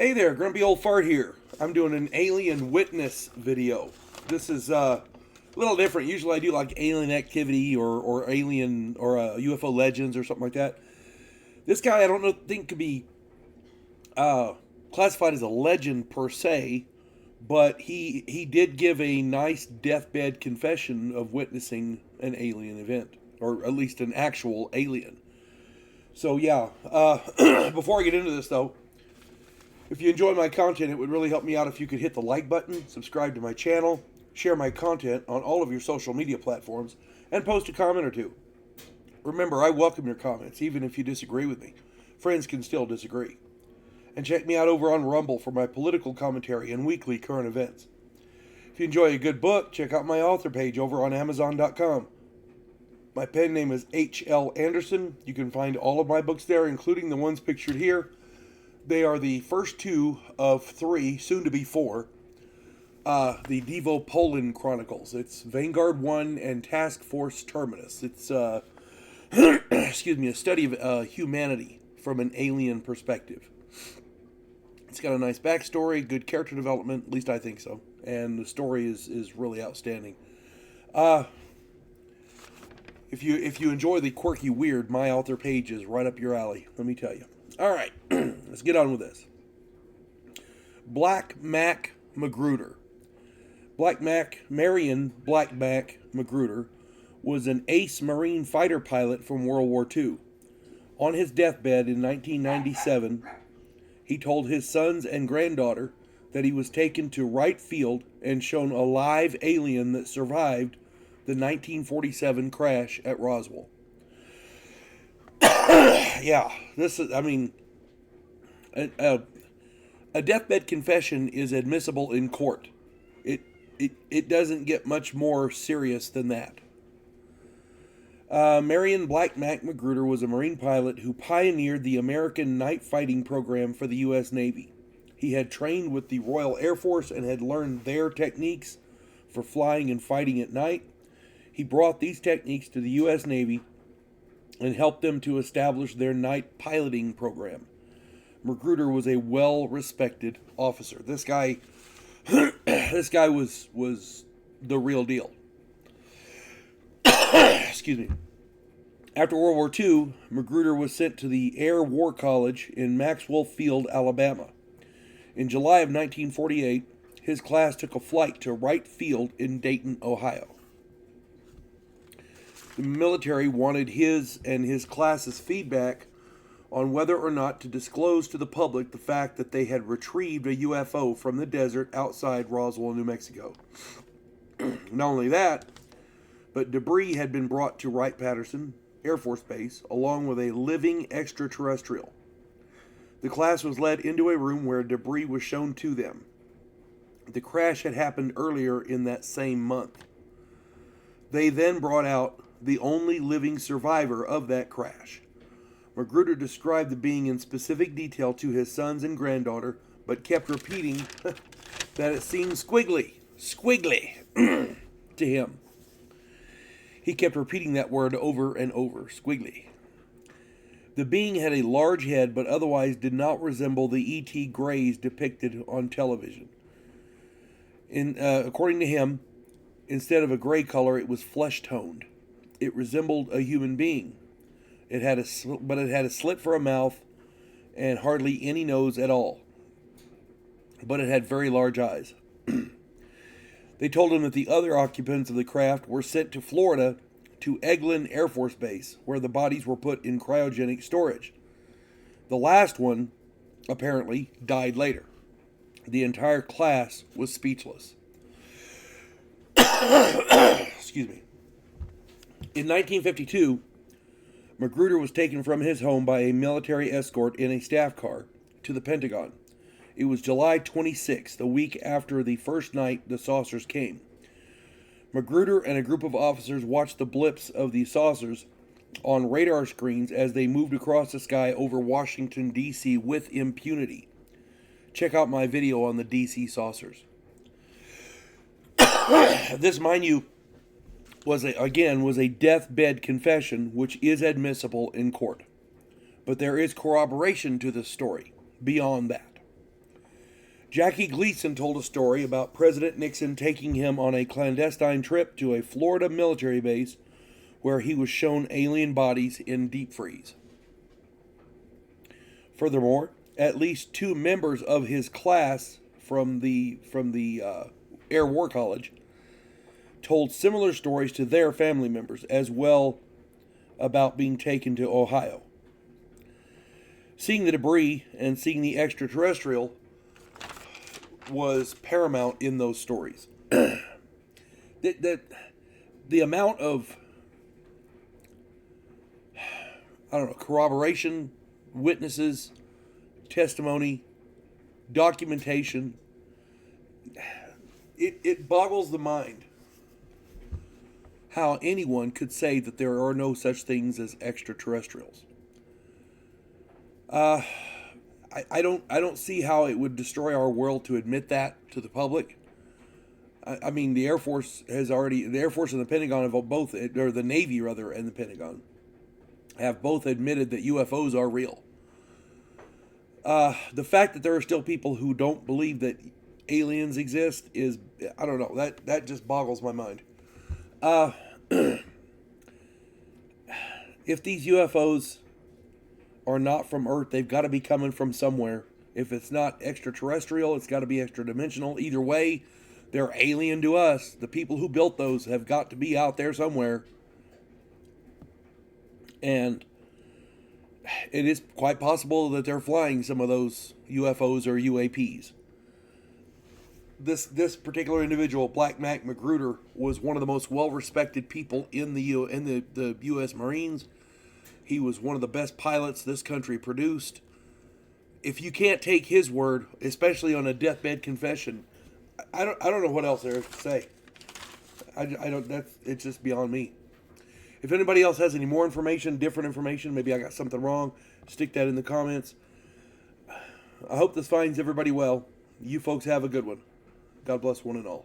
Hey there, Grumpy Old Fart here. I'm doing an alien witness video. This is a little different. Usually I do like alien activity or alien or UFO legends or something like that. This guy I don't know think could be classified as a legend per se, but he did give a nice deathbed confession of witnessing an alien event, or at least an actual alien. So yeah, before I get into this though, if you enjoy my content, it would really help me out if you could hit the like button, subscribe to my channel, share my content on all of your social media platforms, and post a comment or two. Remember, I welcome your comments, even if you disagree with me. Friends can still disagree. And check me out over on Rumble for my political commentary and weekly current events. If you enjoy a good book, check out my author page over on Amazon.com. My pen name is H.L. Anderson. You can find all of my books there, including the ones pictured here. They are the first two of three, soon to be four, the Devo Poland Chronicles. It's Vanguard 1 and Task Force Terminus. It's, excuse me, a study of humanity from an alien perspective. It's got a nice backstory, good character development, at least I think so, and the story is really outstanding. If you enjoy the quirky weird, my author page is right up your alley, let me tell you. All right, let's get on with this. Black Mac Magruder. Marion Black Mac Magruder was an ace Marine fighter pilot from World War II. On his deathbed in 1997, he told his sons and granddaughter that he was taken to Wright Field and shown a live alien that survived the 1947 crash at Roswell. Yeah, this is, I mean, a deathbed confession is admissible in court. It doesn't get much more serious than that. Marion Black Mac Magruder was a Marine pilot who pioneered the American night fighting program for the U.S. Navy. He had trained with the Royal Air Force and had learned their techniques for flying and fighting at night. He brought these techniques to the U.S. Navy and helped them to establish their night piloting program. Magruder was a well-respected officer. This guy was the real deal. Excuse me. After World War II, Magruder was sent to the Air War College in Maxwell Field, Alabama. In July of 1948, his class took a flight to Wright Field in Dayton, Ohio. The military wanted his and his class's feedback on whether or not to disclose to the public the fact that they had retrieved a UFO from the desert outside Roswell, New Mexico. Not only that, but debris had been brought to Wright-Patterson Air Force Base along with a living extraterrestrial. The class was led into a room where debris was shown to them. The crash had happened earlier in that same month. They then brought out the only living survivor of that crash. Magruder described the being in specific detail to his sons and granddaughter, but kept repeating that it seemed squiggly to him. He kept repeating that word over and over, squiggly. The being had a large head, but otherwise did not resemble the E.T. Greys depicted on television. According to him, instead of a gray color, it was flesh-toned. It resembled a human being. It had a slit for a mouth and hardly any nose at all. But it had very large eyes. They told him that the other occupants of the craft were sent to Florida to Eglin Air Force Base, where the bodies were put in cryogenic storage. The last one, apparently, died later. The entire class was speechless. Excuse me. In 1952, Magruder was taken from his home by a military escort in a staff car to the Pentagon. It was July 26th, a week after the first night the saucers came. Magruder and a group of officers watched the blips of the saucers on radar screens as they moved across the sky over Washington, D.C. with impunity. Check out my video on the D.C. saucers. This, mind you, was a deathbed confession, which is admissible in court. But there is corroboration to this story beyond that. Jackie Gleason told a story about President Nixon taking him on a clandestine trip to a Florida military base where he was shown alien bodies in deep freeze. Furthermore, at least 2 members of his class from the Air War College told similar stories to their family members as well about being taken to Ohio. Seeing the debris and seeing the extraterrestrial was paramount in those stories. The amount of, corroboration, witnesses, testimony, documentation, it boggles the mind how anyone could say that there are no such things as extraterrestrials. I don't see how it would destroy our world to admit that to the public. I mean, the Air Force and the Pentagon have both, or the Navy rather, and the Pentagon have both admitted that UFOs are real. The fact that there are still people who don't believe that aliens exist is, I don't know, that just boggles my mind. If these UFOs are not from Earth, they've got to be coming from somewhere. If it's not extraterrestrial, it's got to be extra-dimensional. Either way, they're alien to us. The people who built those have got to be out there somewhere. And it is quite possible that they're flying some of those UFOs or UAPs. This particular individual, Black Mac Magruder, was one of the most well-respected people in the U.S. Marines. He was one of the best pilots this country produced. If you can't take his word, especially on a deathbed confession, I don't know what else there is to say. I don't. It's just beyond me. If anybody else has any more information, different information, maybe I got something wrong, stick that in the comments. I hope this finds everybody well. You folks have a good one. God bless one and all.